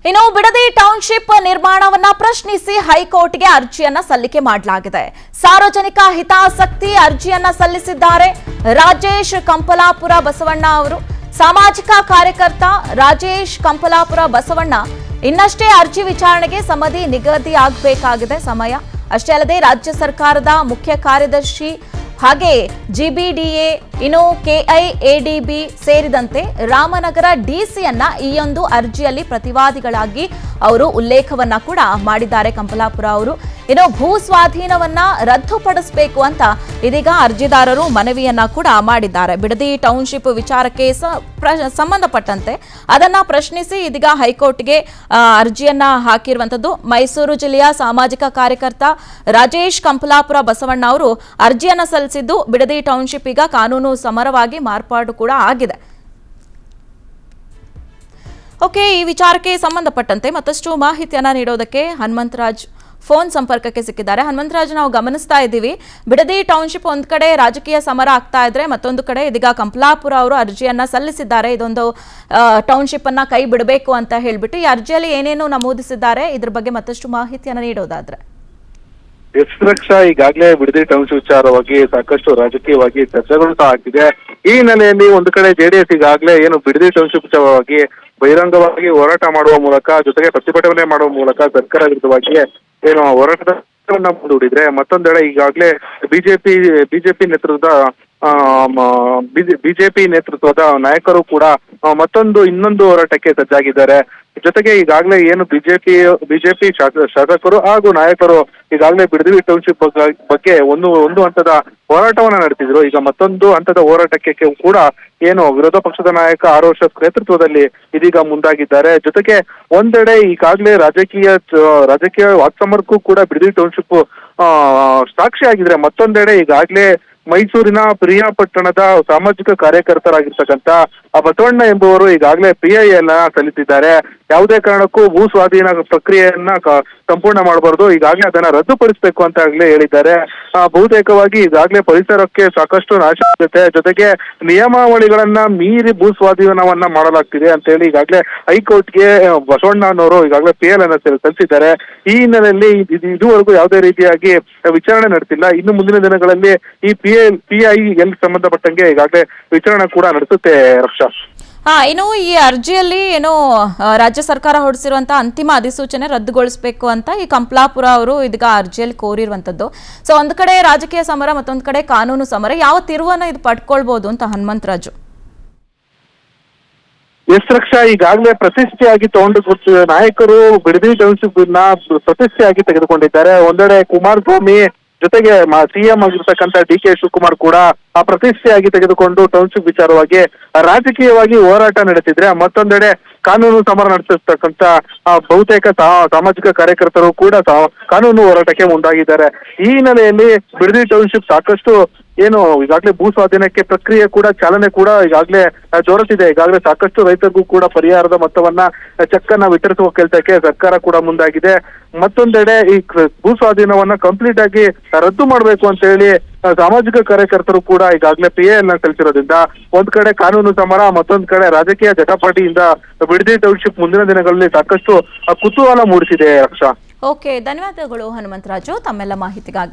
ಇನ್ನು ಬಿಡದಿ ಟೌನ್ಶಿಪ್ ನಿರ್ಮಾಣವನ್ನ ಪ್ರಶ್ನಿಸಿ ಹೈಕೋರ್ಟ್ಗೆ ಅರ್ಜಿಯನ್ನ ಸಲ್ಲಿಕೆ ಮಾಡಲಾಗಿದೆ. ಸಾರ್ವಜನಿಕ ಹಿತಾಸಕ್ತಿ ಅರ್ಜಿಯನ್ನ ಸಲ್ಲಿಸಿದ್ದಾರೆ ರಾಜೇಶ್ ಕಂಪಲಾಪುರ ಬಸವಣ್ಣ ಅವರು. ಸಾಮಾಜಿಕ ಕಾರ್ಯಕರ್ತ ರಾಜೇಶ್ ಕಂಪಲಾಪುರ ಬಸವಣ್ಣ ಇನ್ನಷ್ಟೇ ಅರ್ಜಿ ವಿಚಾರಣೆಗೆ ಸಮಿತಿ ನಿಗದಿಯಾಗಬೇಕಾಗಿದೆ ಸಮಯ. ಅಷ್ಟೇ ಅಲ್ಲದೆ ರಾಜ್ಯ ಸರ್ಕಾರದ ಮುಖ್ಯ ಕಾರ್ಯದರ್ಶಿ ಹಾಗೆ ಜಿಬಿಡಿಎ ಇನ್ನು ಕೆಐಎಡಿಬಿ ಸೇರಿದಂತೆ ರಾಮನಗರ ಡಿಸಿಯನ್ನ ಈ ಒಂದು ಅರ್ಜಿಯಲ್ಲಿ ಪ್ರತಿವಾದಿಗಳಾಗಿ ಅವರು ಉಲ್ಲೇಖವನ್ನ ಕೂಡ ಮಾಡಿದ್ದಾರೆ ಕಂಪಲಾಪುರ ಅವರು. ಇನ್ನು ಭೂ ಸ್ವಾಧೀನವನ್ನ ರದ್ದುಪಡಿಸಬೇಕು ಅಂತ ಇದೀಗ ಅರ್ಜಿದಾರರು ಮನವಿಯನ್ನ ಕೂಡ ಮಾಡಿದ್ದಾರೆ. ಬಿಡದಿ ಟೌನ್ಶಿಪ್ ವಿಚಾರಕ್ಕೆ ಸಂಬಂಧಪಟ್ಟಂತೆ ಅದನ್ನ ಪ್ರಶ್ನಿಸಿ ಇದೀಗ ಹೈಕೋರ್ಟ್ಗೆ ಅರ್ಜಿಯನ್ನ ಹಾಕಿರುವಂತದ್ದು. ಮೈಸೂರು ಜಿಲ್ಲೆಯ ಸಾಮಾಜಿಕ ಕಾರ್ಯಕರ್ತ ರಾಜೇಶ್ ಕಂಪಲಾಪುರ ಬಸವಣ್ಣ ಅವರು ಅರ್ಜಿಯನ್ನ ಸಲ್ಲಿಸಿದ್ದು ಬಿಡದಿ ಟೌನ್ಶಿಪ್ ಈಗ ಕಾನೂನು ಸಮರವಾಗಿ ಮಾರ್ಪಾಡು ಕೂಡ ಆಗಿದೆ. ಓಕೆ, ಈ ವಿಚಾರಕ್ಕೆ ಸಂಬಂಧಪಟ್ಟಂತೆ ಮತ್ತಷ್ಟು ಮಾಹಿತಿಯನ್ನ ನೀಡೋದಕ್ಕೆ ಹನುಮಂತರಾಜ್ ಫೋನ್ ಸಂಪರ್ಕಕ್ಕೆ ಸಿಕ್ಕಿದ್ದಾರೆ. ಹನುಮಂತರಾಜ್, ನಾವು ಗಮನಿಸ್ತಾ ಇದ್ದೀವಿ ಬಿಡದಿ ಟೌನ್ಶಿಪ್ ಒಂದ್ ಕಡೆ ರಾಜಕೀಯ ಸಮರ ಆಗ್ತಾ ಇದ್ರೆ ಮತ್ತೊಂದು ಕಡೆ ಇದೀಗ ಕಂಪಲಾಪುರ ಅವರು ಅರ್ಜಿಯನ್ನ ಸಲ್ಲಿಸಿದ್ದಾರೆ. ಇದೊಂದು ಟೌನ್ಶಿಪ್ ಅನ್ನ ಕೈ ಬಿಡಬೇಕು ಅಂತ ಹೇಳ್ಬಿಟ್ಟು ಈ ಅರ್ಜಿಯಲ್ಲಿ ಏನೇನು ನಮೂದಿಸಿದ್ದಾರೆ ಇದ್ರ ಬಗ್ಗೆ ಮತ್ತಷ್ಟು ಮಾಹಿತಿಯನ್ನ ನೀಡೋದಾದ್ರೆ. ರಕ್ಷಾ, ಈಗಾಗಲೇ ಬಿಡದಿ ಟೌನ್ಶಿಪ್ ವಿಚಾರವಾಗಿ ಸಾಕಷ್ಟು ರಾಜಕೀಯವಾಗಿ ಚರ್ಚೆಗಳು ಸಹ ಆಗ್ತಿದೆ. ಈ ಹಿನ್ನೆಲೆಯಲ್ಲಿ ಒಂದು ಕಡೆ ಜೆಡಿಎಸ್ ಈಗಾಗಲೇ ಏನು ಬಿಡದಿ ಟೌನ್ಶಿಪ್ ವಿಚಾರವಾಗಿ ಬಹಿರಂಗವಾಗಿ ಹೋರಾಟ ಮಾಡುವ ಮೂಲಕ ಜೊತೆಗೆ ಪ್ರತಿಭಟನೆ ಮಾಡುವ ಮೂಲಕ ಸರ್ಕಾರ ವಿರುದ್ಧವಾಗಿ ಏನು ಹೋರಾಟವನ್ನ ಮುಂದೂಡಿದ್ರೆ, ಮತ್ತೊಂದೆಡೆ ಈಗಾಗಲೇ ಬಿಜೆಪಿ ನೇತೃತ್ವದ ನಾಯಕರು ಕೂಡ ಇನ್ನೊಂದು ಹೋರಾಟಕ್ಕೆ ಸಜ್ಜಾಗಿದ್ದಾರೆ. ಜೊತೆಗೆ ಈಗಾಗಲೇ ಏನು ಬಿಜೆಪಿ ಶಾಸಕರು ಹಾಗೂ ನಾಯಕರು ಈಗಾಗಲೇ ಬಿಡದಿ ಟೌನ್ಶಿಪ್ ಬಗ್ಗೆ ಒಂದು ಹಂತದ ಹೋರಾಟವನ್ನ ನಡೆಸಿದ್ರು. ಈಗ ಮತ್ತೊಂದು ಹಂತದ ಹೋರಾಟಕ್ಕೆ ಕೂಡ ಏನು ವಿರೋಧ ಪಕ್ಷದ ನಾಯಕ ಆರ್ ಅಶೋಕ್ ನೇತೃತ್ವದಲ್ಲಿ ಇದೀಗ ಮುಂದಾಗಿದ್ದಾರೆ. ಜೊತೆಗೆ ಒಂದೆಡೆ ಈಗಾಗಲೇ ರಾಜಕೀಯ ವಾಕ್ಸಮರಕ್ಕೂ ಕೂಡ ಬಿಡದಿ ಟೌನ್ಶಿಪ್ ಸಾಕ್ಷಿ ಆಗಿದ್ರೆ, ಮತ್ತೊಂದೆಡೆ ಈಗಾಗಲೇ ಮೈಸೂರಿನ ಪ್ರಿಯಾಪಟ್ಟಣದ ಸಾಮಾಜಿಕ ಕಾರ್ಯಕರ್ತರಾಗಿರ್ತಕ್ಕಂಥ ಬಸವಣ್ಣ ಎಂಬುವರು ಈಗಾಗಲೇ PIL ಸಲ್ಲಿಸಿದ್ದಾರೆ. ಯಾವುದೇ ಕಾರಣಕ್ಕೂ ಭೂ ಸ್ವಾಧೀನ ಪ್ರಕ್ರಿಯೆಯನ್ನ ಸಂಪೂರ್ಣ ಮಾಡಬಾರ್ದು, ಈಗಾಗಲೇ ಅದನ್ನ ರದ್ದುಪಡಿಸಬೇಕು ಅಂತ ಹೇಳಿದ್ದಾರೆ. ಬಹುತೇಕವಾಗಿ ಈಗಾಗಲೇ ಪರಿಸರಕ್ಕೆ ಸಾಕಷ್ಟು ನಾಶ ಆಗುತ್ತೆ, ಜೊತೆಗೆ ನಿಯಮಾವಳಿಗಳನ್ನ ಮೀರಿ ಭೂ ಸ್ವಾಧೀನವನ್ನ ಮಾಡಲಾಗ್ತಿದೆ ಅಂತ ಹೇಳಿ ಈಗಾಗಲೇ ಹೈಕೋರ್ಟ್ಗೆ ಬಸವಣ್ಣನವರು ಈಗಾಗಲೇ PIL ಸಲ್ಲಿಸಿದ್ದಾರೆ. ಈ ಹಿನ್ನೆಲೆಯಲ್ಲಿ ಇದುವರೆಗೂ ಯಾವುದೇ ರೀತಿಯಾಗಿ ವಿಚಾರಣೆ ನಡೆಸಿಲ್ಲ. ಇನ್ನು ಮುಂದಿನ ದಿನಗಳಲ್ಲಿ ಈ PIL ಸಂಬಂಧಪಟ್ಟಂಗೆ ಈಗಾಗಲೇ ವಿಚಾರಣೆ ಕೂಡ ನಡೆಸುತ್ತೆ. ರಕ್ಷಾ, ಇನ್ನು ಈ ಅರ್ಜಿಯಲ್ಲಿ ಏನು ರಾಜ್ಯ ಸರ್ಕಾರ ಹೊರಡಿಸಿರುವಂತಹ ಅಂತಿಮ ಅಧಿಸೂಚನೆ ರದ್ದುಗೊಳಿಸಬೇಕು ಅಂತ ಈ ಕಂಪಲಾಪುರ ಅವರು ಇದೀಗ ಅರ್ಜಿಯಲ್ಲಿ ಕೋರಿರುವಂತದ್ದು. ಸೊ ಒಂದ್ ಕಡೆ ರಾಜಕೀಯ ಸಮರ, ಮತ್ತೊಂದ್ ಕಡೆ ಕಾನೂನು ಸಮರ, ಯಾವ ತಿರುವನ್ನ ಇದು ಪಡ್ಕೊಳ್ಬಹುದು ಅಂತ ಹನುಮಂತರಾಜು? ರಕ್ಷಾ, ಈಗಾಗಲೇ ಪ್ರತಿಷ್ಠೆಯಾಗಿ ತಗೊಂಡು ನಾಯಕರು ಬಿಡದಿ ಟೌನ್ಶಿಪ್ ಪ್ರತಿಷ್ಠೆಯಾಗಿ ತೆಗೆದುಕೊಂಡಿದ್ದಾರೆ. ಒಂದೆಡೆ ಕುಮಾರಸ್ವಾಮಿ ಜೊತೆಗೆ CM ಆಗಿರ್ತಕ್ಕಂಥ DK ಶಿವಕುಮಾರ್ ಕೂಡ ಆ ಪ್ರತಿಷ್ಠೆಯಾಗಿ ತೆಗೆದುಕೊಂಡು ಟೌನ್ಶಿಪ್ ವಿಚಾರವಾಗಿ ರಾಜಕೀಯವಾಗಿ ಹೋರಾಟ ನಡೆಸಿದ್ರೆ, ಮತ್ತೊಂದೆಡೆ ಕಾನೂನು ಸಮರ ನಡೆಸಿರ್ತಕ್ಕಂಥ ಬಹುತೇಕ ಸಾಮಾಜಿಕ ಕಾರ್ಯಕರ್ತರು ಕೂಡ ಕಾನೂನು ಹೋರಾಟಕ್ಕೆ ಮುಂದಾಗಿದ್ದಾರೆ. ಈ ಹಿನ್ನೆಲೆಯಲ್ಲಿ ಬಿಡದಿ ಟೌನ್ಶಿಪ್ ಸಾಕಷ್ಟು ಏನು ಈಗಾಗಲೇ ಭೂ ಸ್ವಾಧೀನಕ್ಕೆ ಪ್ರಕ್ರಿಯೆ ಕೂಡ ಚಾಲನೆ ಕೂಡ ಈಗಾಗಲೇ ಜೋರಿಸಿದೆ. ಈಗಾಗಲೇ ಸಾಕಷ್ಟು ರೈತರಿಗೂ ಕೂಡ ಪರಿಹಾರದ ಮೊತ್ತವನ್ನ ಚೆಕ್ ಅನ್ನ ವಿತರಿಸುವ ಕೆಲಸಕ್ಕೆ ಸರ್ಕಾರ ಕೂಡ ಮುಂದಾಗಿದೆ. ಮತ್ತೊಂದೆಡೆ ಈ ಭೂ ಸ್ವಾಧೀನವನ್ನ ಕಂಪ್ಲೀಟ್ ಆಗಿ ರದ್ದು ಮಾಡಬೇಕು ಅಂತ ಹೇಳಿ ಸಾಮಾಜಿಕ ಕಾರ್ಯಕರ್ತರು ಕೂಡ ಈಗಾಗಲೇ PIL ಸಲ್ಲಿಸಿರೋದ್ರಿಂದ ಒಂದ್ ಕಡೆ ಕಾನೂನು ಸಮರ, ಮತ್ತೊಂದ್ ಕಡೆ ರಾಜಕೀಯ ಜಟಾಪಟಿಯಿಂದ ಬಿಡದಿ ಟೌನ್ಶಿಪ್ ಮುಂದಿನ ದಿನಗಳಲ್ಲಿ ಸಾಕಷ್ಟು ಕುತೂಹಲ ಮೂಡಿಸಿದೆ. ರಕ್ಷಾ, ಓಕೆ, ಧನ್ಯವಾದಗಳು ಹನುಮಂತರಾಜು ತಮ್ಮೆಲ್ಲ ಮಾಹಿತಿಗಾಗಿ.